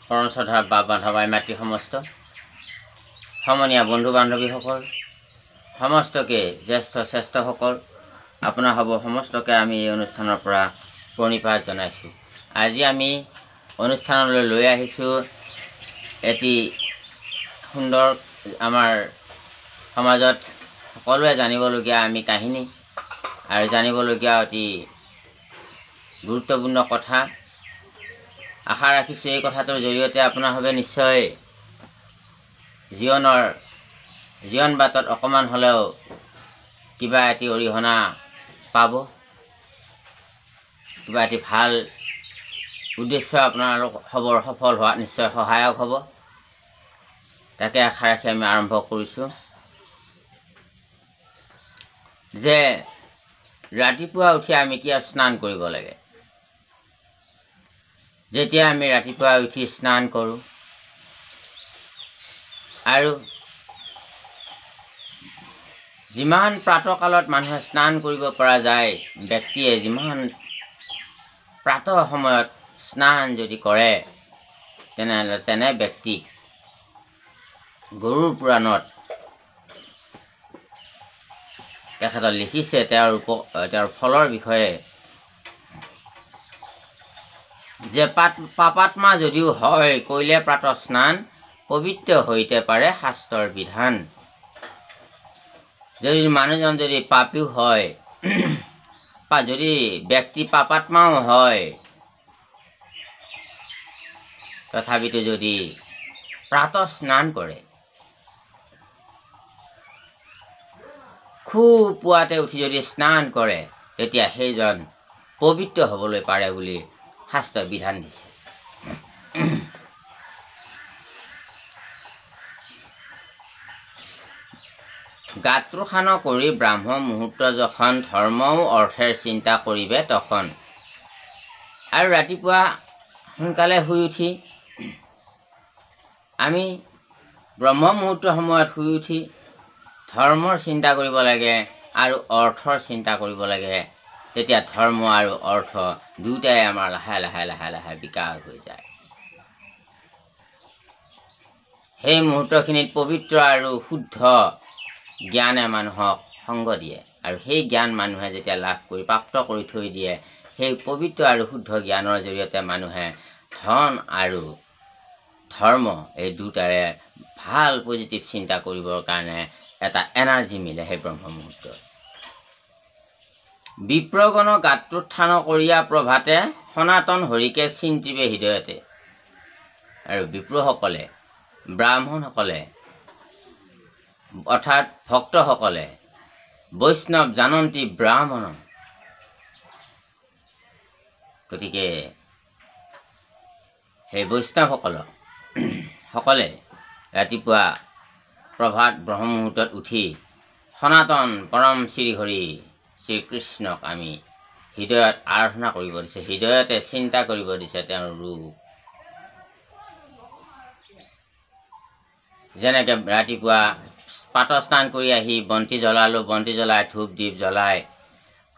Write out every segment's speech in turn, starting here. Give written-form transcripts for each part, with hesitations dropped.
পৰমশ্ৰদ্ধা বান্ধৱ মাতৃ সমস্ত সমনীয়া বন্ধু বান্ধৱীসকল সমস্তকে জ্যেষ্ঠ শ্ৰেষ্ঠসকল আপোনাৰ হ'ব সমস্তকে আমি এই অনুষ্ঠানৰ পৰা প্ৰণিপাত জনাইছোঁ। আজি আমি অনুষ্ঠানলৈ লৈ আহিছোঁ এটি সুন্দৰ আমাৰ সমাজত সকলোৱে জানিবলগীয়া আমি কাহিনী আৰু জানিবলগীয়া অতি গুৰুত্বপূৰ্ণ কথা। আশা ৰাখিছোঁ এই কথাটোৰ জৰিয়তে আপোনাৰ হবে নিশ্চয় জীৱন বাটত অকণমান হ'লেও কিবা এটি অৰিহণা পাব, কিবা এটি ভাল উদ্দেশ্য আপোনালোক সফল হোৱাত নিশ্চয় সহায়ক হ'ব। তাকে আশা ৰাখি আমি আৰম্ভ কৰিছোঁ যে ৰাতিপুৱা উঠি আমি কি স্নান কৰিব লাগে। যেতিয়া আমি ৰাতিপুৱা উঠি স্নান কৰোঁ আৰু যিমান প্ৰাতঃকালত মানুহে স্নান কৰিব পৰা যায়, ব্যক্তিয়ে যিমান প্ৰাতঃ সময়ত স্নান যদি কৰে তেনেহ'লে তেনে ব্যক্তি গৰুৰ পুৰাণত তেখেতক লিখিছে তেওঁৰ ফলৰ বিষয়ে যে পাপাত্মা যদিও হয় কৰিলে প্ৰাতঃ স্নান পবিত্ৰ হৈতে পাৰে শাস্ত্ৰৰ বিধান। যদি মানুহজন যদি পাপীও হয় বা যদি ব্যক্তি পাপাত্মাও হয় তথাপিতো যদি প্ৰাতঃ স্নান কৰে, খুব পুৱাতে উঠি যদি স্নান কৰে তেতিয়া সেইজন পবিত্ৰ হ'বলৈ পাৰে বুলি শাস্ত্ৰৰ বিধান দিছে। গাত্ৰখান কৰি ব্ৰাহ্ম মুহূৰ্ত যখন ধৰ্মও অৰ্থেৰ চিন্তা কৰিবে তখন। আৰু ৰাতিপুৱা সোনকালে শুই উঠি আমি ব্ৰহ্ম মুহূৰ্তৰ সময়ত শুই উঠি ধৰ্মৰ চিন্তা কৰিব লাগে আৰু অৰ্থৰ চিন্তা কৰিব লাগে। তেতিয়া ধৰ্ম আৰু অৰ্থ দুয়োটাই আমাৰ লাহে লাহে বিকাশ হৈ যায়। সেই মুহূৰ্তখিনিত পবিত্ৰ আৰু শুদ্ধ জ্ঞানে মানুহক সংগ দিয়ে আৰু সেই জ্ঞান মানুহে যেতিয়া লাভ কৰি প্ৰাপ্ত কৰি থৈ দিয়ে, সেই পবিত্ৰ আৰু শুদ্ধ জ্ঞানৰ জৰিয়তে মানুহে ধন আৰু ধৰ্ম এই দুটাৰে ভাল পজিটিভ চিন্তা কৰিবৰ কাৰণে এটা এনাৰ্জি মিলে। সেই ব্ৰহ্ম মুহূৰ্তত বিপ্ৰগণ গাত্ৰোত্থান কৰিয়া প্ৰভাতে সনাতন হৰিকে চিন্তিবে হৃদয়তে। আৰু বিপ্ৰসকলে ব্ৰাহ্মণসকলে অৰ্থাৎ ভক্তসকলে বৈষ্ণৱ জানন্তী ব্ৰাহ্মণ, গতিকে সেই বৈষ্ণৱসকলে ৰাতিপুৱা প্ৰভাত ব্ৰহ্ম মুহূৰ্তত উঠি সনাতন পৰম শ্ৰীহৰি শ্ৰীকৃষ্ণক আমি হৃদয়ত আৰাধনা কৰিব দিছে, হৃদয়তে চিন্তা কৰিব দিছে তেওঁৰ ৰূপ। যেনেকৈ ৰাতিপুৱা প্ৰাতঃ স্নান কৰি আহি বন্তি জ্বলালোঁ, বন্তি জ্বলাই ধূপ দীপ জ্বলাই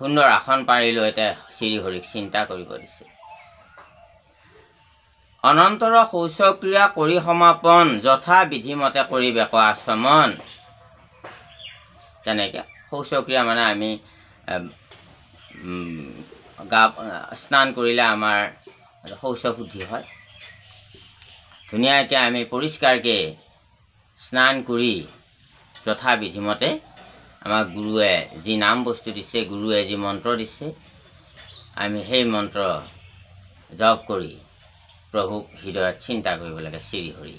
সুন্দৰ আসন পাৰি লৈ শ্ৰীহৰিক চিন্তা কৰিব দিছে। অনন্তৰ শৌচক্ৰিয়া কৰি সমাপন যথা বিধিমতে কৰিবে আচমন। তেনেকৈ শৌচক্ৰিয়া মানে আমি স্নান কৰিলে আমাৰ শৌচ শুদ্ধি হয়। ধুনীয়াকৈ আমি পৰিষ্কাৰকৈ স্নান কৰি যথা বিধিমতে আমাক গুৰুৱে যি নাম বস্তু দিছে, গুৰুৱে যি মন্ত্ৰ দিছে, আমি সেই মন্ত্ৰ জপ কৰি প্ৰভুক হৃদয়ত চিন্তা কৰিব লাগে। শ্ৰীহৰি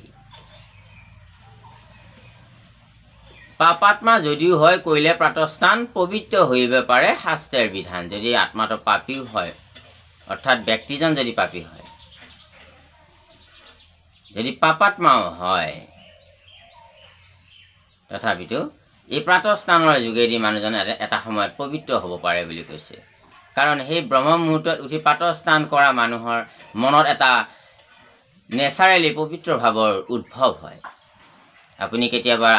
পাপাত্মা যদিও হয় কৰিলে প্ৰাতঃ স্নান পবিত্ৰ হৈব পাৰে শাস্ত্ৰৰ বিধান। যদি আত্মাটো পাপীও হয়, অৰ্থাৎ ব্যক্তিজন যদি পাপী হয়, যদি পাপাত্মাও হয়, তথাপিতো এই প্ৰাতঃ স্নানৰ যোগেদি মানুহজন এটা সময়ত পবিত্ৰ হ'ব পাৰে বুলি কৈছে। কাৰণ সেই ব্ৰহ্ম মুহূৰ্তত উঠি প্ৰাতঃ স্নান কৰা মানুহৰ মনত এটা নেচাৰেলি পবিত্ৰ ভাৱৰ উদ্ভৱ হয়। আপুনি কেতিয়াবা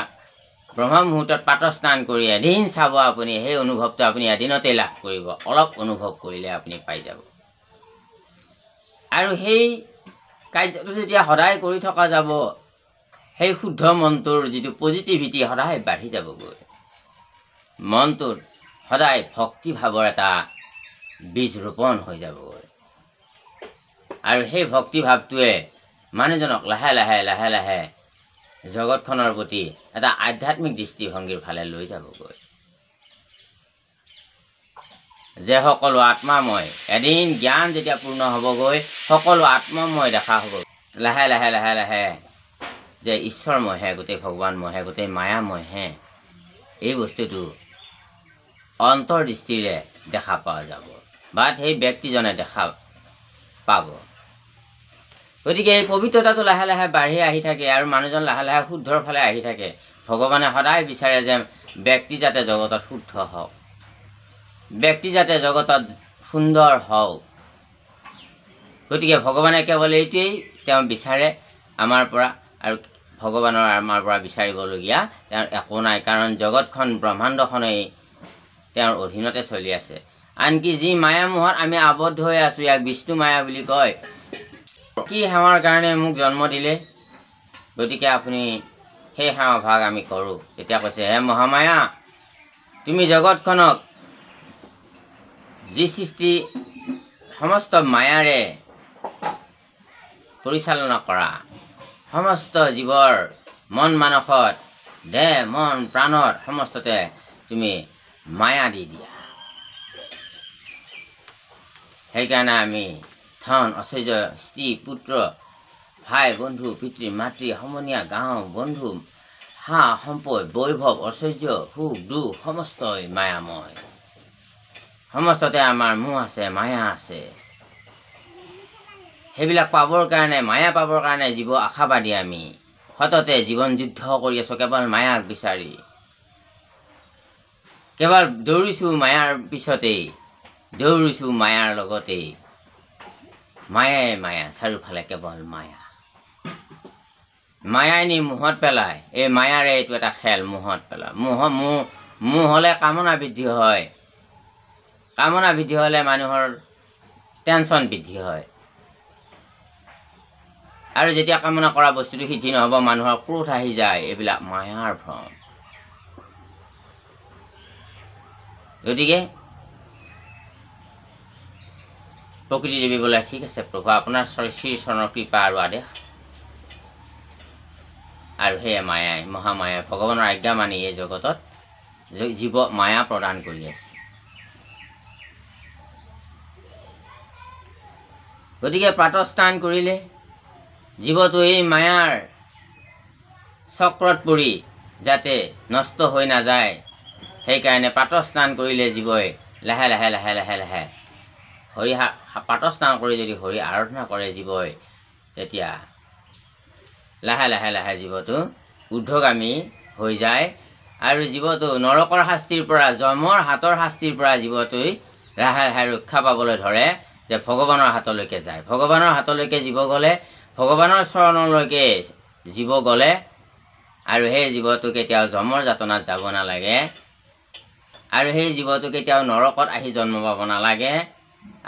ব্ৰহ্ম মুহূৰ্তত প্ৰাতঃ স্নান কৰি এদিন চাব, আপুনি সেই অনুভৱটো আপুনি এদিনতেই লাভ কৰিব। অলপ অনুভৱ কৰিলে আপুনি পাই যাব। আৰু সেই কাৰ্যটো যেতিয়া সদায় কৰি থকা যাব, সেই শুদ্ধ মনটোৰ যিটো পজিটিভিটি সদায় বাঢ়ি যাবগৈ। মনটোত সদায় ভক্তিভাৱৰ এটা বীজ ৰোপণ হৈ যাবগৈ। আৰু সেই ভক্তিভাৱটোৱে মানুহজনক লাহে লাহে লাহে লাহে জগতখনৰ প্ৰতি এটা আধ্যাত্মিক দৃষ্টিভংগীৰ ফালে লৈ যাবগৈ। যে সকলো আত্মাময়, এদিন জ্ঞান যেতিয়া পূৰ্ণ হ'বগৈ, সকলো আত্মময় দেখা হ'ব। লাহে লাহে লাহে লাহে যে ঈশ্বৰময়হে, গোটেই ভগৱানময়হে, গোটেই মায়াময়হে, এই বস্তুটো অন্তৰ্দৃষ্টিৰে দেখা পোৱা যাব বা সেই ব্যক্তিজনে দেখা পাব। গতিকে এই পবিত্ৰতাটো লাহে লাহে বাঢ়ি আহি থাকে আৰু মানুহজন লাহে লাহে শুদ্ধৰ ফালে আহি থাকে। ভগৱানে সদায় বিচাৰে যে ব্যক্তি যাতে জগতত শুদ্ধ হওক, ব্যক্তি যাতে জগতত সুন্দৰ হওক। গতিকে ভগৱানে কেৱল এইটোৱেই তেওঁ বিচাৰে আমাৰ পৰা, আৰু ভগৱানৰ আমাৰ পৰা বিচাৰিবলগীয়া তেওঁৰ একো নাই। কাৰণ জগতখন, ব্ৰহ্মাণ্ডখনেই তেওঁৰ অধীনতে চলি আছে। আনকি যি মায়ামোহত আমি আবদ্ধ হৈ আছোঁ, ইয়াক বিষ্ণু মায়া বুলি কয়। কি সেৱাৰ কাৰণে মোক জন্ম দিলে, গতিকে আপুনি সেই সেৱা ভাগ আমি কৰোঁ। তেতিয়া কৈছে, হে মহামায়া, তুমি জগতখনক যি সৃষ্টি সমস্ত মায়াৰে পৰিচালনা কৰা, সমস্ত জীৱৰ মন মানসত, দেহ মন প্ৰাণত সমস্ততে তুমি মায়া দি দিয়া। সেইকাৰণে আমি ধন ঐশ্বৰ্য, স্ত্ৰী পুত্ৰ, ভাই বন্ধু, পিতৃ মাতৃ, সমনীয়া, গাঁও বন্ধু, সা সম্পদ, বৈভৱ, ঐশ্বৰ্য, সুখ দুখ সমস্তই মায়াময়। সমস্ততে আমাৰ মোহ আছে, মায়া আছে। সেইবিলাক পাবৰ কাৰণে, মায়া পাবৰ কাৰণে জীৱ আশাবাদী। আমি সততে জীৱন যুদ্ধ কৰি আছোঁ কেৱল মায়াক বিচাৰি। কেৱল দৌৰিছোঁ মায়াৰ পিছতেই, দৌৰিছোঁ মায়াৰ লগতেই। মায়াই মায়া, চাৰিওফালে কেৱল মায়া। মায়াই নি মোহত পেলায়। এই মায়াৰে এইটো এটা খেল, মোহত পেলায়। মোহ হ'লে কামনা বৃদ্ধি হয়। কামনা বৃদ্ধি হ'লে মানুহৰ টেনশ্যন বৃদ্ধি হয়। আৰু যেতিয়া কামনা কৰা বস্তুটো সিদ্ধি নহ'ব, মানুহৰ ক্ৰোধ আহি যায়। এইবিলাক মায়াৰ ভ্ৰম। গতিকে প্ৰকৃতি দেৱী বোলে, ঠিক আছে প্ৰভু, আপোনাৰ শ্ৰী চৰণৰ কৃপা আৰু আদেশ। আৰু সেয়ে মায়াই, মহামায়াই ভগৱানৰ আজ্ঞা মানি এই জগতত জীৱ মায়া প্ৰদান কৰি আছে। গতিকে প্ৰাতঃস্নান কৰিলে জীৱটো এই মায়াৰ চক্ৰত পৰি যাতে নষ্ট হৈ নাযায়, সেইকাৰণে প্ৰাতঃস্নান কৰিলে জীৱই লাহে লাহে লাহে লাহে লাহে হৰি প্ৰাতঃস্নান কৰি যদি হৰি আৰাধনা কৰে জীৱই, তেতিয়া লাহে লাহে লাহে জীৱটো ঊৰ্ধ্বগামী হৈ যায়। আৰু জীৱটো নৰকৰ শাস্তিৰ পৰা, যমৰ হাতৰ শাস্তিৰ পৰা জীৱটোৱে লাহে লাহে ৰক্ষা পাবলৈ ধৰে, যে ভগৱানৰ হাতলৈকে যায়। ভগৱানৰ হাতলৈকে জীৱ গ'লে, ভগৱানৰ চৰণলৈকে জীৱ গ'লে, আৰু সেই জীৱটো কেতিয়াও যমৰ যাতনাত যাব নালাগে, আৰু সেই জীৱটো কেতিয়াও নৰকত আহি জন্ম পাব নালাগে।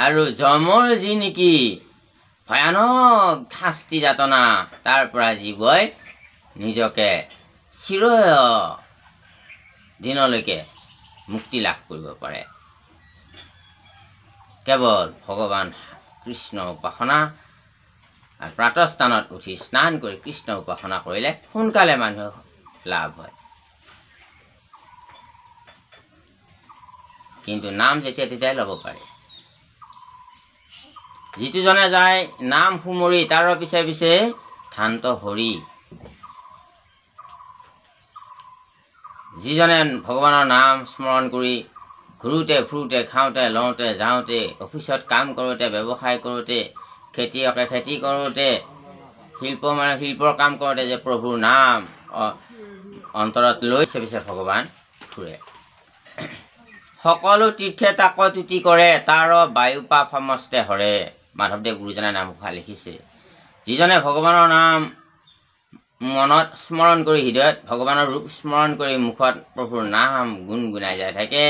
আৰু যমৰ যি নেকি ভয়ানক শাস্তি যাতনা, তাৰ পৰা জীৱই নিজকে চিৰ দিনলৈকে মুক্তি লাভ কৰিব পাৰে। কেৱল ভগৱান কৃষ্ণ উপাসনা আৰু প্ৰাতঃস্নানত উঠি স্নান কৰি কৃষ্ণ উপাসনা কৰিলে সোনকালে মানুহৰ লাভ হয়। কিন্তু নাম যেতিয়া তেতিয়াই ল'ব পাৰে। যিটোজনে যায় নাম সুমৰি, তাৰ পিছে পিছে ধ্যান্ত হৰি। যিজনে ভগৱানৰ নাম স্মৰণ কৰি ঘূৰোঁতে ফুৰোঁতে, খাওঁতে লওঁতে, যাওঁতে, অফিচত কাম কৰোঁতে, ব্যৱসায় কৰোঁতে, খেতিয়কে খেতি কৰোঁতে, শিল্পৰ কাম কৰোঁতে যে প্ৰভুৰ নাম অন্তৰত লৈ পিছে ভগৱান ফুৰে। সকলো তীৰ্থে তাক তুতি কৰে, তাৰ বায়ু পাপ সমস্তে হৰে। মাধৱদেৱ গুৰুজনাই নামঘোষা লিখিছে। যিজনে ভগৱানৰ নাম মনত স্মৰণ কৰি, হৃদয়ত ভগৱানৰ ৰূপ স্মৰণ কৰি, মুখত প্ৰভুৰ নাম গুণগুণাই যাই থাকে,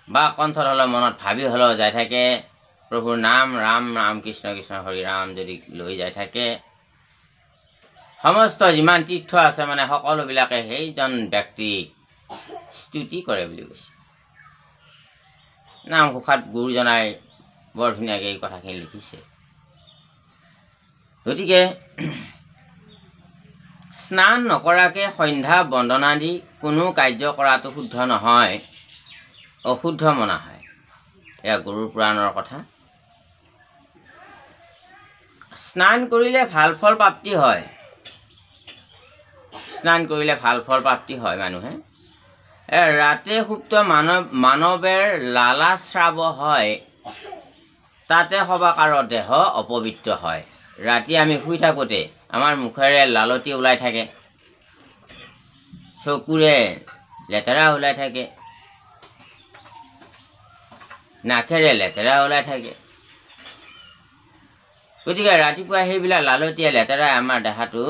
বা কণ্ঠত হ'লেও মনত ভাবি হ'লেও যাই থাকে, প্ৰভুৰ নাম ৰাম ৰাম কৃষ্ণ কৃষ্ণ হৰি ৰাম যদি লৈ যাই থাকে, সমস্ত যিমান তীৰ্থ আছে মানে সকলোবিলাকে সেইজন ব্যক্তিক স্তুতি কৰে বুলি কৈছে। নামঘোষাত গুৰুজনাই বৰ ধুনীয়াকৈ এই কথাখিনি লিখিছে। গতিকে স্নান নকৰাকৈ সন্ধ্যা বন্দনা দি কোনো কাৰ্য কৰাটো শুদ্ধ নহয়, অশুদ্ধ মনা হয়। এয়া গুৰু পুৰাণৰ কথা। স্নান কৰিলে ভাল ফল প্ৰাপ্তি হয়। স্নান কৰিলে ভাল ফল প্ৰাপ্তি হয়। মানুহে ৰাতে সুপ্ত মানৱেৰ লালাশ্ৰাৱ হয়, তাতে সবাকাৰৰ দেহ অপবিত্ৰ হয়। ৰাতি আমি শুই থাকোঁতে আমাৰ মুখেৰে লালতি ওলাই থাকে, চকুৰে লেতেৰা ওলাই থাকে, নাকেৰে লেতেৰা ওলাই থাকে। গতিকে ৰাতিপুৱা সেইবিলাক লালতীয়া লেতেৰাই আমাৰ দেহাটো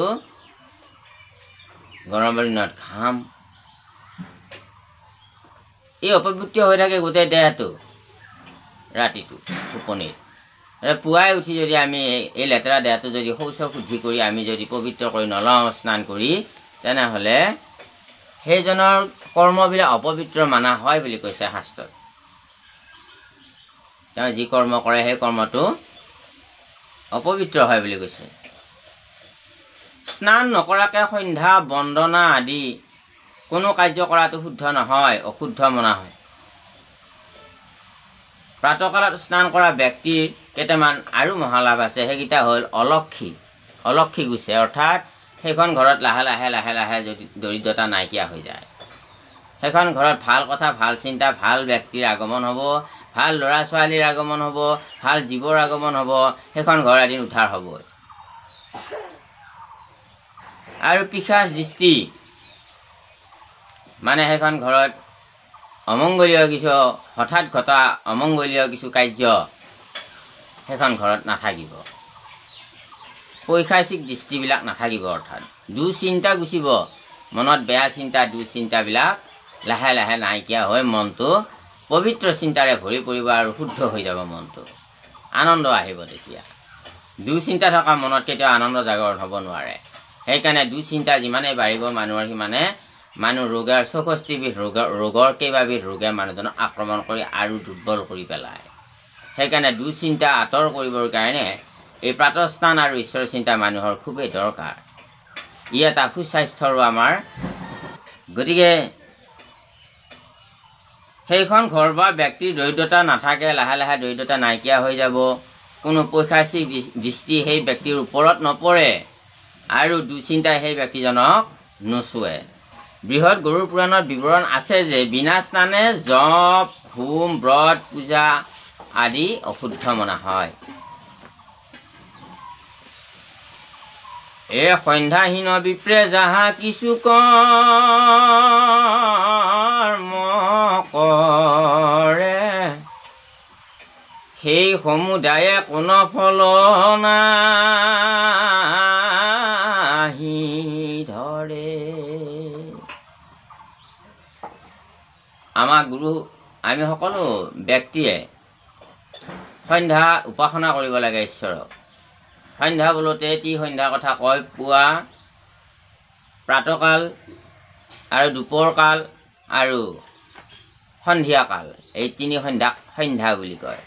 গৰমৰ দিনত ঘাম এই অপবিত্ৰ হৈ থাকে গোটেই দেহটো ৰাতিটো টোপনিত। পুৱাই উঠি যদি আমি এই লেতেৰা দেহটো যদি শৌচ শুদ্ধি কৰি আমি যদি পবিত্ৰ কৰি নলওঁ স্নান কৰি, তেনেহ'লে সেইজনৰ কৰ্মবিলাক অপবিত্ৰ মানা হয় বুলি কৈছে শাস্ত্ৰত। তেওঁ যি কৰ্ম কৰে সেই কৰ্মটো অপবিত্ৰ হয় বুলি কৈছে। স্নান নকৰাকৈ সন্ধ্যা বন্দনা আদি কোনো কাৰ্য কৰাটো শুদ্ধ নহয়, অশুদ্ধ মনা হয়। প্ৰাতঃকালত স্নান কৰা ব্যক্তিৰ কেইটামান আৰু মহালাভ আছে। সেইকেইটা হ'ল অলক্ষী গুচে, অৰ্থাৎ সেইখন ঘৰত লাহে লাহে লাহে লাহে যদি দৰিদ্ৰতা নাইকিয়া হৈ যায়, সেইখন ঘৰত ভাল কথা, ভাল চিন্তা, ভাল ব্যক্তিৰ আগমন হ'ব, ভাল ল'ৰা ছোৱালীৰ আগমন হ'ব, ভাল জীৱৰ আগমন হ'ব, সেইখন ঘৰ এদিন উদ্ধাৰ হ'বই। আৰু পিশাচ দৃষ্টি মানে সেইখন ঘৰত অমংগলীয় কিছু হঠাৎ ঘটা অমংগলীয় কিছু কাৰ্য সেইখন ঘৰত নাথাকিব। পৈশাচিক দৃষ্টিবিলাক নাথাকিব, অৰ্থাৎ দুচিন্তা গুচিব। মনত বেয়া চিন্তা দুচিন্তাবিলাক লাহে লাহে নাইকিয়া হৈ মনটো পবিত্ৰ চিন্তাৰে ভৰি পৰিব আৰু শুদ্ধ হৈ যাব মনটো। আনন্দ আহিব তেতিয়া। দুচিন্তা থকা মনত কেতিয়াও আনন্দ জাগৰণ হ'ব নোৱাৰে। সেইকাৰণে দুচিন্তা যিমানেই বাঢ়িব মানুহৰ সিমানে মানুহ ৰোগৰ 64বিধ ৰোগৰ কেইবাবিধ ৰোগে মানুহজনক আক্ৰমণ কৰি আৰু দুৰ্বল কৰি পেলায়। সেইকাৰণে দুচিন্তা আঁতৰ কৰিবৰ কাৰণে এই প্ৰাতঃ স্নান আৰু ঈশ্বৰ চিন্তা মানুহৰ খুবেই দৰকাৰ। ই এটা সুস্বাস্থ্যৰো আমাৰ। গতিকে সেইখন ঘৰ বা ব্যক্তিৰ দৰিদ্ৰতা নাথাকে, লাহে লাহে দৰিদ্ৰতা নাইকিয়া হৈ যাব। কোনো পৈশাচিক দৃষ্টি সেই ব্যক্তিৰ ওপৰত নপৰে আৰু দুচিন্তাই সেই ব্যক্তিজনক নোচোৱে। বৃহৎ গৰুড় পুৰাণত বিৱৰণ আছে যে বিনা স্নানে জপ, হোম, ব্ৰত, পূজা আদি অশুদ্ধ মনা হয়। এ সন্ধ্যাহীন বিপ্ৰে যাহা কিছু কৰ্ম কৰে, সেই সমুদায়ে কোনো ফল নাহি ধৰে। আমাৰ গুৰু আমি সকলো ব্যক্তিয়ে সন্ধ্যা উপাসনা কৰিব লাগে ঈশ্বৰক। সন্ধ্যা বোলোতে সন্ধ্যাৰ কথা কয়। পুৱা, প্ৰাতঃকাল আৰু দুপৰ কাল আৰু সন্ধিয়া কাল, এই তিনি সন্ধ্যাক সন্ধ্যা বুলি কয়।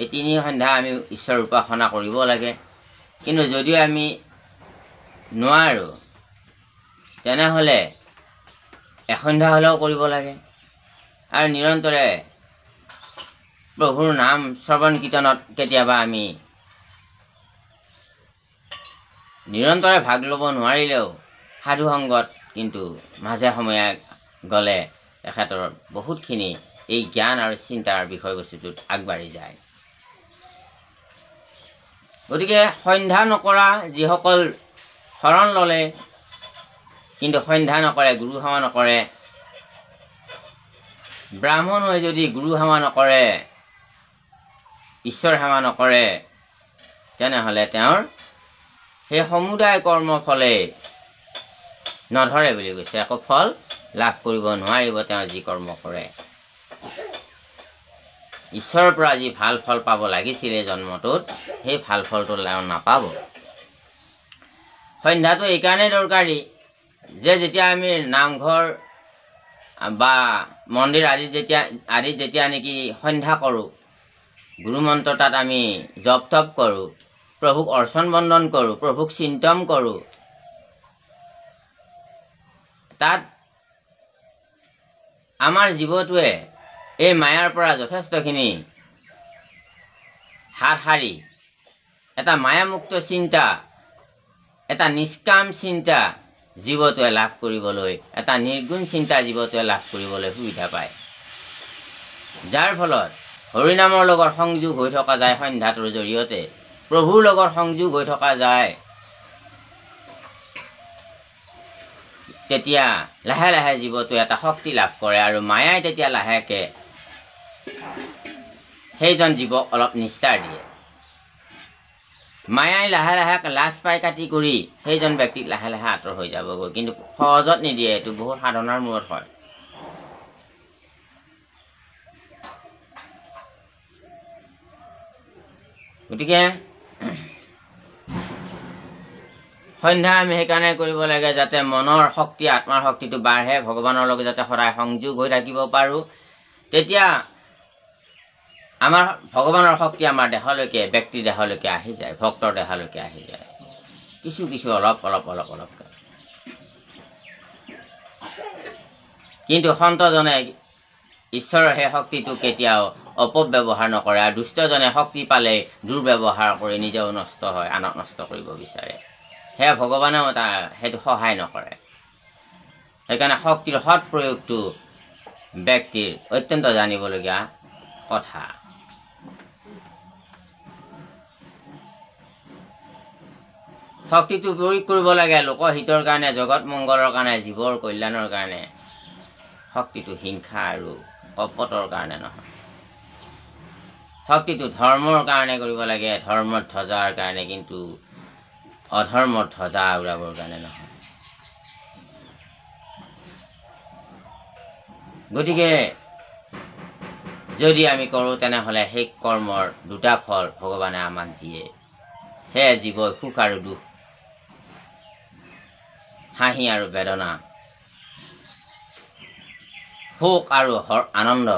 এই তিনি সন্ধ্যা আমি ঈশ্বৰৰ উপাসনা কৰিব লাগে। কিন্তু যদিও আমি নোৱাৰোঁ, তেনেহ'লে এসন্ধ্যা হ'লেও কৰিব লাগে। আৰু নিৰন্তৰে প্ৰভুৰ নাম শ্ৰৱণ কীৰ্তনত কেতিয়াবা আমি নিৰন্তৰে ভাগ ল'ব নোৱাৰিলেও সাধু সংগত কিন্তু মাজে সময়ে গ'লে তেখেতৰ বহুতখিনি এই জ্ঞান আৰু চিন্তাৰ বিষয়বস্তুটোত আগবাঢ়ি যায়। গতিকে সন্ধ্যা নকৰা যিসকল শৰণ ল'লে কিন্তু সন্ধ্যা নকৰে, গুৰু সেৱা নকৰে, ব্ৰাহ্মণ হৈ যদি গুৰু সেৱা নকৰে, ঈশ্বৰ সেৱা নকৰে, তেনেহ'লে তেওঁৰ সেই সমুদায় কৰ্ম ফলে নধৰে বুলি কৈছে। একো ফল লাভ কৰিব নোৱাৰিব তেওঁ যি কৰ্ম কৰে। ঈশ্বৰৰ পৰা যি ভাল ফল পাব লাগিছিলে জন্মটোত সেই ভাল ফলটো নাপাব। সন্ধ্যাটো এইকাৰণে দৰকাৰী যে যেতিয়া আমি নামঘৰ বা মন্দিৰ আদিত যেতিয়া নেকি সন্ধ্যা কৰোঁ, গুৰুমন্ত্ৰ তাত আমি জপ তপ কৰোঁ, প্ৰভুক অৰ্চন বন্দন কৰোঁ, প্ৰভুক চিন্তন কৰোঁ, তাত আমাৰ জীৱটোৱে এই মায়াৰ পৰা যথেষ্টখিনি হাত সাৰি এটা মায়ামুক্ত চিন্তা, এটা নিষ্কাম চিন্তা জীৱটোৱে লাভ কৰিবলৈ, এটা নিৰ্গুণ চিন্তা জীৱটোৱে লাভ কৰিবলৈ সুবিধা পায়, যাৰ ফলত হৰিনামৰ লগত সংযোগ হৈ থকা যায়। সন্ধ্যাটোৰ জৰিয়তে প্ৰভুৰ লগত সংযোগ হৈ থকা যায়। তেতিয়া লাহে লাহে জীৱটোৱে এটা শক্তি লাভ কৰে আৰু মায়াই তেতিয়া লাহেকৈ সেইজন জীৱক অলপ নিস্তাৰ দিয়ে। মায়াই লাহে লাহে লাজ পাই কাটি কৰি সেইজন ব্যক্তিক লাহে লাহে আঁতৰ হৈ যাবগৈ, কিন্তু সহজত নিদিয়ে, এইটো বহুত সাধনাৰ মূৰত হয়। গতিকে সন্ধ্যা আমি সেইকাৰণে কৰিব লাগে যাতে মনৰ শক্তি, আত্মাৰ শক্তিটো বাঢ়ে, ভগৱানৰ লগত যাতে সদায় সংযোগ হৈ থাকিব পাৰোঁ। তেতিয়া আমাৰ ভগৱানৰ শক্তি আমাৰ দেহলৈকে, ব্যক্তিৰ দেহলৈকে আহি যায়, ভক্তৰ দেহলৈকে আহি যায়, কিছু কিছু অলপকৈ। কিন্তু সন্তজনে ঈশ্বৰৰ সেই শক্তিটো কেতিয়াও অপব্যৱহাৰ নকৰে, আৰু দুষ্টজনে শক্তি পালে দুৰ্ব্যৱহাৰ কৰি নিজেও নষ্ট হয়, আনক নষ্ট কৰিব বিচাৰে। সেয়া ভগৱানেও সেইটো সহায় নকৰে। সেইকাৰণে শক্তিৰ সৎ প্ৰয়োগটো ব্যক্তিৰ অত্যন্ত জানিবলগীয়া কথা। শক্তিটো প্ৰয়োগ কৰিব লাগে লোকহিতৰ কাৰণে, জগত মংগলৰ কাৰণে, জীৱৰ কল্যাণৰ কাৰণে। শক্তিটো হিংসা আৰু কপটৰ কাৰণে নহয়। শক্তিটো ধৰ্মৰ কাৰণে কৰিব লাগে, ধৰ্মৰ ধ্বজাৰ কাৰণে, কিন্তু অধৰ্মৰ ধ্বজা উৰাবৰ কাৰণে নহয়। গতিকে যদি আমি কৰোঁ তেনেহ'লে সেই কৰ্মৰ দুটা ফল ভগৱানে আমাক দিয়ে। সেয়ে জীৱই সুখ আৰু দুখ, হাঁহি আৰু বেদনা, সুখ আৰু আনন্দ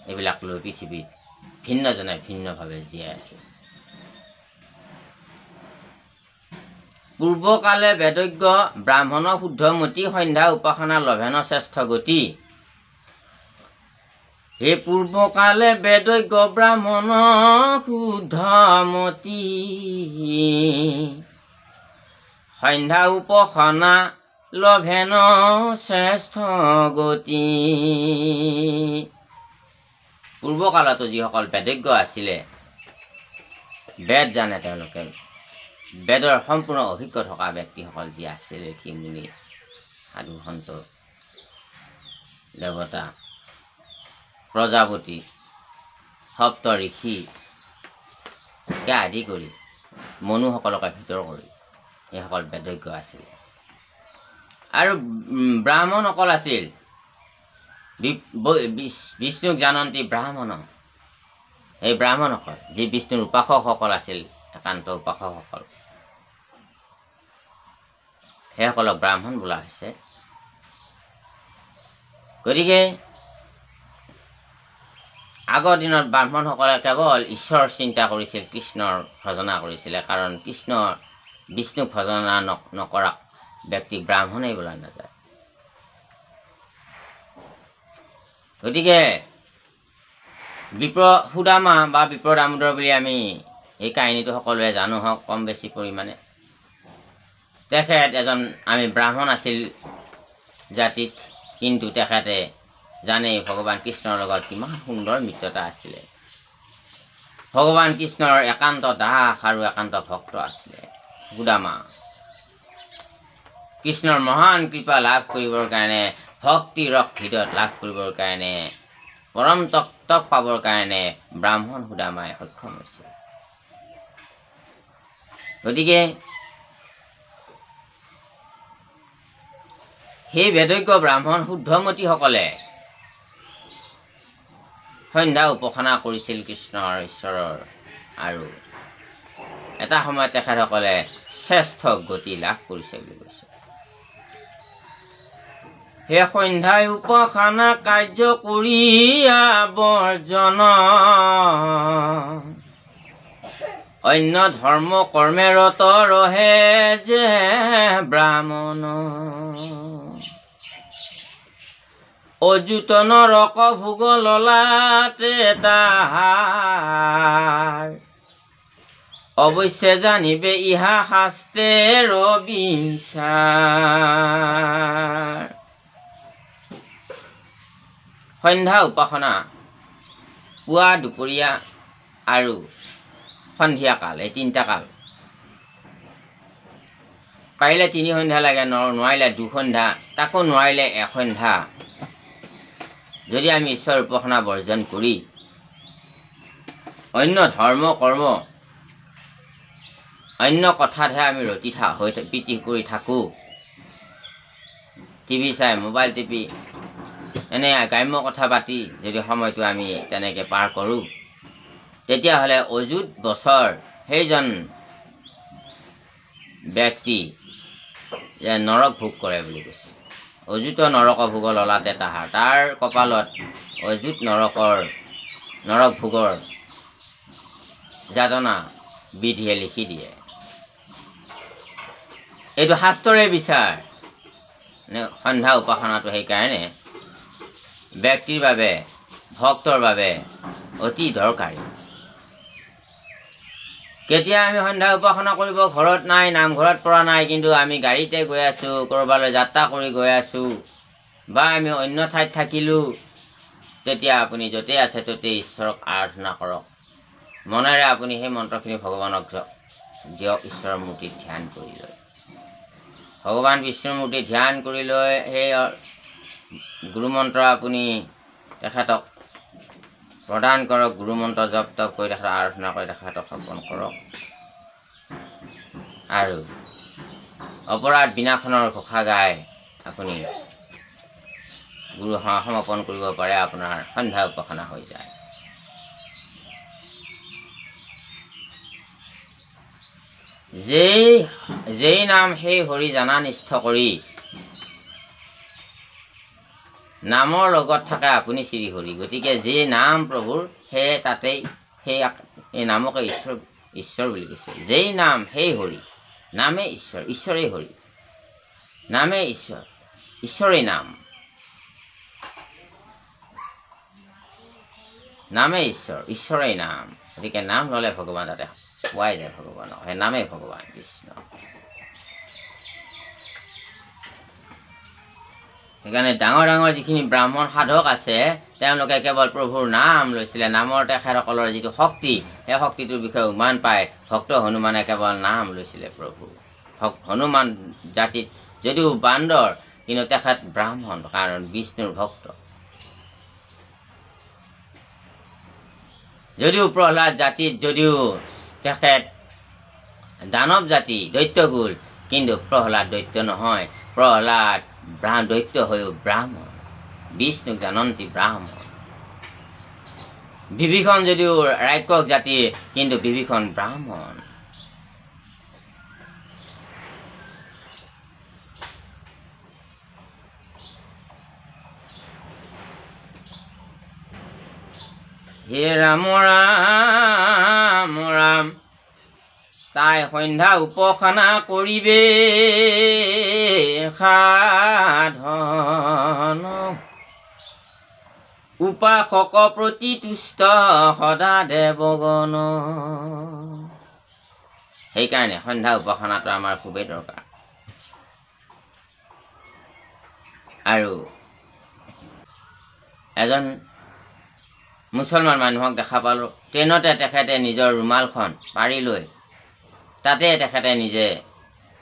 এইবিলাক লৈ পৃথিৱীত ভিন্নজনে ভিন্নভাৱে জীয়াই আছে। পূৰ্বকালে বেদজ্ঞ ব্ৰাহ্মণ শুদ্ধমতি, সন্ধ্যা উপাসনা লভেন শ্ৰেষ্ঠ গতি। সেই পূৰ্বকালে বেদজ্ঞ ব্ৰাহ্মণ শুদ্ধমতি, সন্ধ্যা উপাসনা লভেন শ্ৰেষ্ঠ গতি। পূৰ্বকালতো যিসকল বেদজ্ঞ আছিলে, বেদ জানে, তেওঁলোকে বেদৰ সম্পূৰ্ণ অভিজ্ঞ থকা ব্যক্তিসকল যি আছিল, ঋষি মুনি, সাধু সন্ত, দেৱতা, প্ৰজাপতি, সপ্ত ঋষি আদি কৰি মনুসকলকে ভিতৰ কৰি এইসকল বেদজ্ঞ আছিল। আৰু ব্ৰাহ্মণসকল আছিল বিষ্ণুক জানন্তী ব্ৰাহ্মণ। এই ব্ৰাহ্মণসকল যি বিষ্ণুৰ উপাসকসকল আছিল, একান্ত উপাসকসকল, সেইসকলক ব্ৰাহ্মণ বোলা হৈছে। গতিকে আগৰ দিনত ব্ৰাহ্মণসকলে কেৱল ঈশ্বৰৰ চিন্তা কৰিছিল, কৃষ্ণৰ ভজনা কৰিছিলে, কাৰণ বিষ্ণুক ভজনা নকৰা ব্যক্তিক ব্ৰাহ্মণেই বোলা নাযায়। গতিকে বিপ্ৰ সুদামা বা বিপ্ৰ দামোদৰ বুলি আমি এই কাহিনীটো সকলোৱে জানো হওক কম বেছি পৰিমাণে। তেখেত এজন আমি ব্ৰাহ্মণ আছিল জাতিত, কিন্তু তেখেতে জানেই ভগৱান কৃষ্ণৰ লগত কিমান সুন্দৰ মিত্ৰতা আছিলে। ভগৱান কৃষ্ণৰ একান্ত দাস আৰু একান্ত ভক্ত আছিলে সুদামা। কৃষ্ণৰ মহান কৃপা লাভ কৰিবৰ কাৰণে, ভক্তি ৰস হৃদয়ত লাভ কৰিবৰ কাৰণে, পৰম তত্ত্ব পাবৰ কাৰণে ব্ৰাহ্মণ সুদামাই সক্ষম হৈছে। গতিকে সেই বেদজ্ঞ ব্ৰাহ্মণ শুদ্ধমতীসকলে সন্ধ্যা উপাসনা কৰিছিল কৃষ্ণৰ ঈশ্বৰৰ, আৰু এটা সময়ত তেখেতসকলে শ্ৰেষ্ঠ গতি লাভ কৰিছে বুলি কৈছে। হে সন্ধ্যাই উপাসনা কাৰ্য কৰিয়া বৰ্জন, অন্য ধৰ্ম কৰ্মে ৰত ৰহে যে ব্ৰাহ্মণ, অযুত নৰক ভোগ ললাতে তাহাৰ, অৱশ্যে জানিবে ইহা শাস্ত্ৰৰ বিচাৰ। সন্ধ্যা উপাসনা পুৱা, দুপৰীয়া আৰু সন্ধিয়া কাল, এই তিনিটা কাল। পাৰিলে 3 সন্ধ্যা লাগে, নোৱাৰিলে 2 সন্ধ্যা, তাকো নোৱাৰিলে 1 সন্ধ্যা। যদি আমি ঈশ্বৰ উপাসনা বৰ্জন কৰি অন্য ধৰ্ম কৰ্ম, অন্য কথাতহে আমি ৰতি প্ৰীতি কৰি থাকোঁ, টিভি চাই, মোবাইল টিপি, এনে গ্ৰাম্য কথা পাতি যদি সময়টো আমি তেনেকৈ পাৰ কৰোঁ, তেতিয়াহ'লে অযুত বছৰ সেইজন ব্যক্তি যে নৰক ভোগ কৰে বুলি কৈছে। অযুত নৰক ভোগ ললাতে তাহাৰ, তাৰ কপালত অযুত নৰক ভোগৰ যাতনা বিধিয়ে লিখি দিয়ে। এইটো শাস্ত্ৰৰে বিচাৰ। সন্ধ্যা উপাসনাটো সেইকাৰণে ব্যক্তিৰ বাবে, ভক্তৰ বাবে অতি দৰকাৰী। কেতিয়া আমি সন্ধ্যা উপাসনা কৰিব ঘৰত নাই, নামঘৰত পৰা নাই, কিন্তু আমি গাড়ীতে গৈ আছোঁ, ক'ৰবালৈ যাত্ৰা কৰি গৈ আছোঁ, বা আমি অন্য ঠাইত থাকিলোঁ, তেতিয়া আপুনি য'তেই আছে ত'তেই ঈশ্বৰক আৰাধনা কৰক। মনেৰে আপুনি সেই মন্ত্ৰখিনি ভগৱানক দিয়ক, ঈশ্বৰৰ মূৰ্তিত ধ্যান কৰি লৈ, ভগৱান বিষ্ণুৰ মূৰ্তিত ধ্যান কৰি লৈ সেই গুৰুমন্ত্ৰ আপুনি তেখেতক প্ৰদান কৰক। গুৰুমন্ত্ৰ জপ তপ কৰি তেখেতক আৰাধনা কৰি তেখেতক অৰ্পণ কৰক, আৰু অপৰাধ বিনাশনৰ ঘোষা গাই আপুনি গুৰু সমৰ্পণ কৰিব পাৰে। আপোনাৰ সন্ধ্যা উপাসনা হৈ যায়। যেই নাম সেই হৰি জানা নিষ্ঠ কৰি, নামৰ লগত থাকে আপুনি শ্ৰী হৰি। গতিকে যে নাম প্ৰভুৰ, সেই তাতেই এই নামকে ঈশ্বৰ বুলি কৈছে। যেই নাম সেই হৰি, নামে ঈশ্বৰ, ঈশ্বৰেই হৰি, নামে ঈশ্বৰ, ঈশ্বৰেই নাম, নামে ঈশ্বৰ, ঈশ্বৰেই নাম। গতিকে নাম ল'লে ভগৱান তাতে পোৱাই যায় ভগৱানক, সেই নামেই ভগৱান কৃষ্ণ। সেইকাৰণে ডাঙৰ ডাঙৰ যিখিনি ব্ৰাহ্মণ সাধক আছে, তেওঁলোকে কেৱল প্ৰভুৰ নাম লৈছিলে। নামৰ তেখেতসকলৰ যিটো শক্তি, সেই শক্তিটোৰ বিষয়ে উমান পায় ভক্ত হনুমানে কেৱল নাম লৈছিলে প্ৰভু। হনুমান জাতিত যদিও বান্দৰ, কিন্তু তেখেত ব্ৰাহ্মণ, কাৰণ বিষ্ণুৰ ভক্ত। যদিও প্ৰহ্লাদ জাতিত, যদিও তেখেত দানৱ জাতি, দৈত্যকুল, কিন্তু প্ৰহ্লাদ দৈত্য নহয়। প্ৰহ্লাদ দৈত্য হৈও ব্ৰাহ্মণ, বিষ্ণুক জানন্তী ব্ৰাহ্মণ। বিভীষণ যদিও ৰাক্ষস জাতিৰ, কিন্তু বিভীষণ ব্ৰাহ্মণ। হে ৰাম ৰাম ৰাম, তাই সন্ধ্যা উপাসনা কৰিবে সাধন, উপাসক প্ৰতি তুষ্ট সদা দেৱগণ। সেইকাৰণে সন্ধ্যা উপাসনাটো আমাৰ খুবেই দৰকাৰ। আৰু এজন মুছলমান মানুহক দেখা পালোঁ, ট্ৰেইনতে তেখেতে নিজৰ ৰুমালখন পাৰি লৈ তাতে তেখেতে নিজে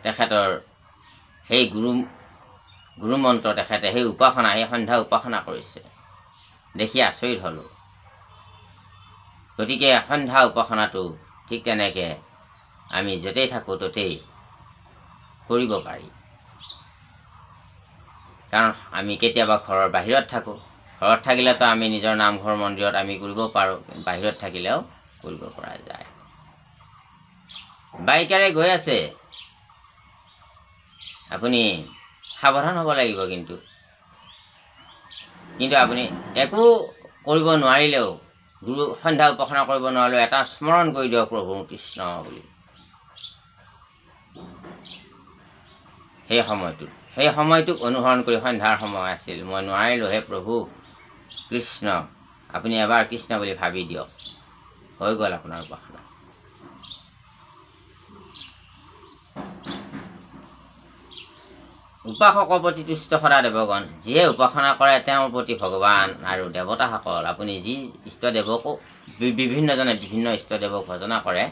তেখেতৰ সেই গুৰুমন্ত্ৰ তেখেতে সেই উপাসনা, সেই সন্ধ্যা উপাসনা কৰিছে। দেখি আচৰিত হ'লোঁ। গতিকে সন্ধ্যা উপাসনাটো ঠিক তেনেকৈ আমি য'তেই থাকোঁ ত'তেই কৰিব পাৰি। কাৰণ আমি কেতিয়াবা ঘৰৰ বাহিৰত থাকোঁ, ঘৰত থাকিলেতো আমি নিজৰ নামঘৰ মন্দিৰত আমি কৰিব পাৰোঁ, বাহিৰত থাকিলেও কৰিব পৰা যায়। বাইকেৰে গৈ আছে, আপুনি সাৱধান হ'ব লাগিব। কিন্তু আপুনি একো কৰিব নোৱাৰিলেও, গুৰু সন্ধ্যা উপাসনা কৰিব নোৱাৰিলেও এটা স্মৰণ কৰি দিয়ক প্ৰভু কৃষ্ণ বুলি। সেই সময়টোক অনুসৰণ কৰি সন্ধ্যাৰ সময় আছিল, মই নোৱাৰিলোঁ, হে প্ৰভু কৃষ্ণ, আপুনি এবাৰ কৃষ্ণ বুলি ভাবি দিয়ক, হৈ গ'ল আপোনাৰ উপাসনা। উপাসকৰ প্ৰতি তুষ্ট সদা দেৱগণ, যিয়ে উপাসনা কৰে তেওঁৰ প্ৰতি ভগৱান আৰু দেৱতাসকল, আপুনি যি ইষ্টদেৱকো বিভিন্নজনে বিভিন্ন ইষ্টদেৱক ভজনা কৰে,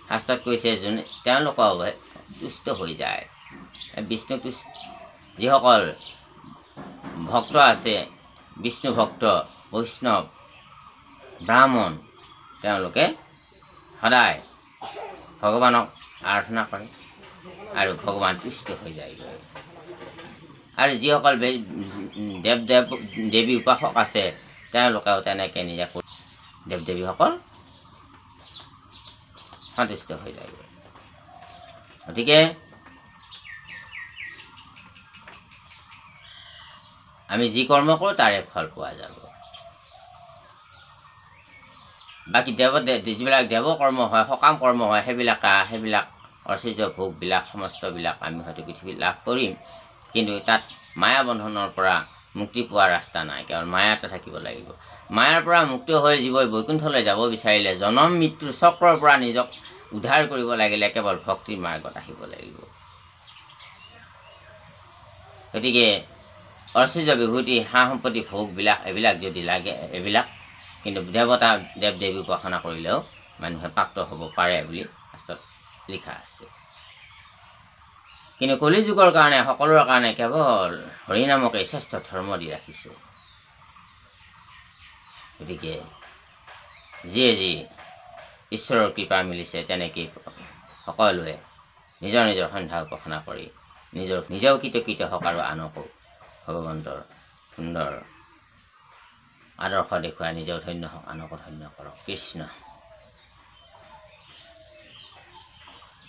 শাস্ত্ৰত কৈছে যোনে তেওঁলোকৰ তুষ্ট হৈ যায়। বিষ্ণু যিসকল ভক্ত আছে, বিষ্ণু ভক্ত, বৈষ্ণৱ, ব্ৰাহ্মণ, তেওঁলোকে সদায় ভগৱানক আৰাধনা কৰে আৰু ভগৱান তুষ্ট হৈ যায়গৈ। আৰু যিসকল দেৱী উপাসক আছে, তেওঁলোকেও তেনেকৈ নিজে দেৱ দেৱীসকল সন্তুষ্ট হৈ যায়গৈ। গতিকে আমি যি কৰ্ম কৰোঁ তাৰে ফল পোৱা যাব। বাকী যিবিলাক দেৱকৰ্ম হয়, সকাম কৰ্ম হয়, সেইবিলাক ঐশ্বৰ্য ভোগবিলাক সমস্তবিলাক আমি হয়তো পৃথিৱীত লাভ কৰিম, কিন্তু তাত মায়া বন্ধনৰ পৰা মুক্তি পোৱাৰ ৰাস্তা নাই, কেৱল মায়াতে থাকিব লাগিব। মায়াৰ পৰা মুক্ত হৈ জীৱই বৈকুণ্ঠলৈ যাব বিচাৰিলে, জনম মৃত্যুৰ চক্ৰৰ পৰা নিজক উদ্ধাৰ কৰিব লাগিলে কেৱল ভক্তিৰ মাৰ্গত আহিব লাগিব। গতিকে ঐশ্বৰ্য বিভূতি, সা সম্পত্তি, ভোগবিলাক এইবিলাক যদি লাগে, কিন্তু দেৱতা দেৱ দেৱী উপাসনা কৰিলেও মানুহে প্ৰাপ্ত হ'ব পাৰে বুলি শাস্ত্ৰত লিখা আছে। কিন্তু কলিযুগৰ কাৰণে সকলোৰে কাৰণে কেৱল হৰিনামকে শ্ৰেষ্ঠ ধৰ্ম দি ৰাখিছে। গতিকে যিয়ে যি ঈশ্বৰৰ কৃপা মিলিছে তেনেকেই সকলোৱে নিজৰ নিজৰ সন্ধ্যা উপাসনা কৰি নিজেও কৃতকৃত হওক আৰু আনকো ভগৱন্তৰ সুন্দৰ আদৰ্শ দেখুৱাই নিজেও ধন্য হওক, আনকো ধন্য কৰক। কৃষ্ণ।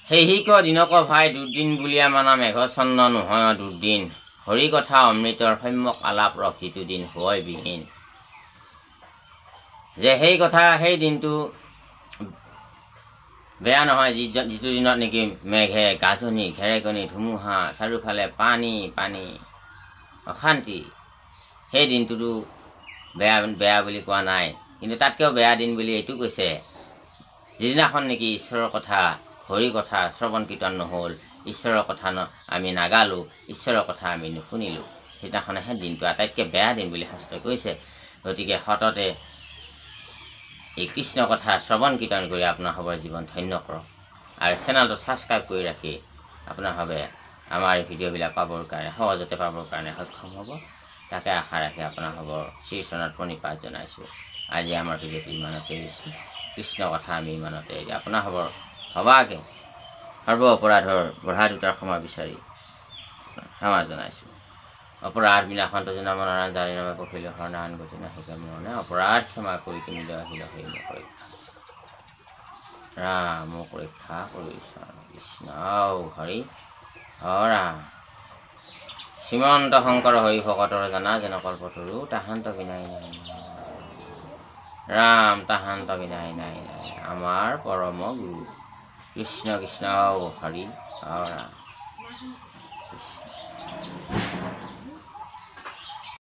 সেইহিক দিনক ভাই দুৰ্দিন বুলিয়া মানা মেঘ চন্ন নহয় দুৰ্দিন, হৰি কথা অমৃতৰ সম্যক আলাপ ৰস যিটো দিন হয় বিহীন। যে সেই দিনটো বেয়া নহয়, যিটো দিনত নেকি মেঘে গাজনি, ঘেৰেকনি, ধুমুহা, চাৰিওফালে পানী অশান্তি, সেই দিনটোতো বেয়া বুলি কোৱা নাই। কিন্তু তাতকৈও বেয়া দিন বুলি এইটো কৈছে, যিদিনাখন নেকি ঈশ্বৰৰ কথা, হৰি কথা শ্ৰৱণ কীৰ্তন নহ'ল, ঈশ্বৰৰ কথা আমি নাগালোঁ, ঈশ্বৰৰ কথা আমি নুশুনিলোঁ, সেইদিনাখনেহে দিনটো আটাইতকৈ বেয়া দিন বুলি শাস্ত্ৰই কৈছে। গতিকে সততে এই কৃষ্ণ কথা শ্ৰৱণ কীৰ্তন কৰি আপোনাৰ সবৰ জীৱন ধন্য কৰক। আৰু চেনেলটো ছাবস্ক্ৰাইব কৰি ৰাখি আপোনাৰ সবে আমাৰ এই ভিডিঅ'বিলাক পাবৰ কাৰণে, সহজতে পাবৰ কাৰণে সক্ষম হ'ব, তাকে আশা ৰাখি আপোনাৰ সবৰ শ্ৰীচৰণত প্ৰণিপাত জনাইছোঁ। আজি আমাৰ ভিডিঅ'টো ইমানতে এৰিছোঁ। কৃষ্ণ কথা আমি ইমানতে এৰি আপোনাৰ সবৰ সবাকে সৰ্ব অপৰাধৰ বঢ়া দুটাৰ ক্ষমা বিচাৰি সেৱা জনাইছোঁ। অপৰাধ বিনাশন্ত জনা মনাৰায়ণ জানি নামে পখিলে হৰনাৰায়ণ গতি নাহিকে মৰণে, অপৰাধ ক্ষমা কৰি কিনি আহিল সেই মোক ৰক্ষা ৰাম, মোক ৰক্ষা কৰিছ কৃষ্ণ হৰি হৰা। শ্ৰীমন্ত শংকৰ হৰি ভকতৰ জানা যেন কল্পতৰু, তাহান্ত বিনাই নাই ৰাম, তাহান্ত বিনাই নাই আমাৰ পৰম গুৰু। কৃষ্ণ কৃষ্ণ হৰি হৰা কৃষ্ণ।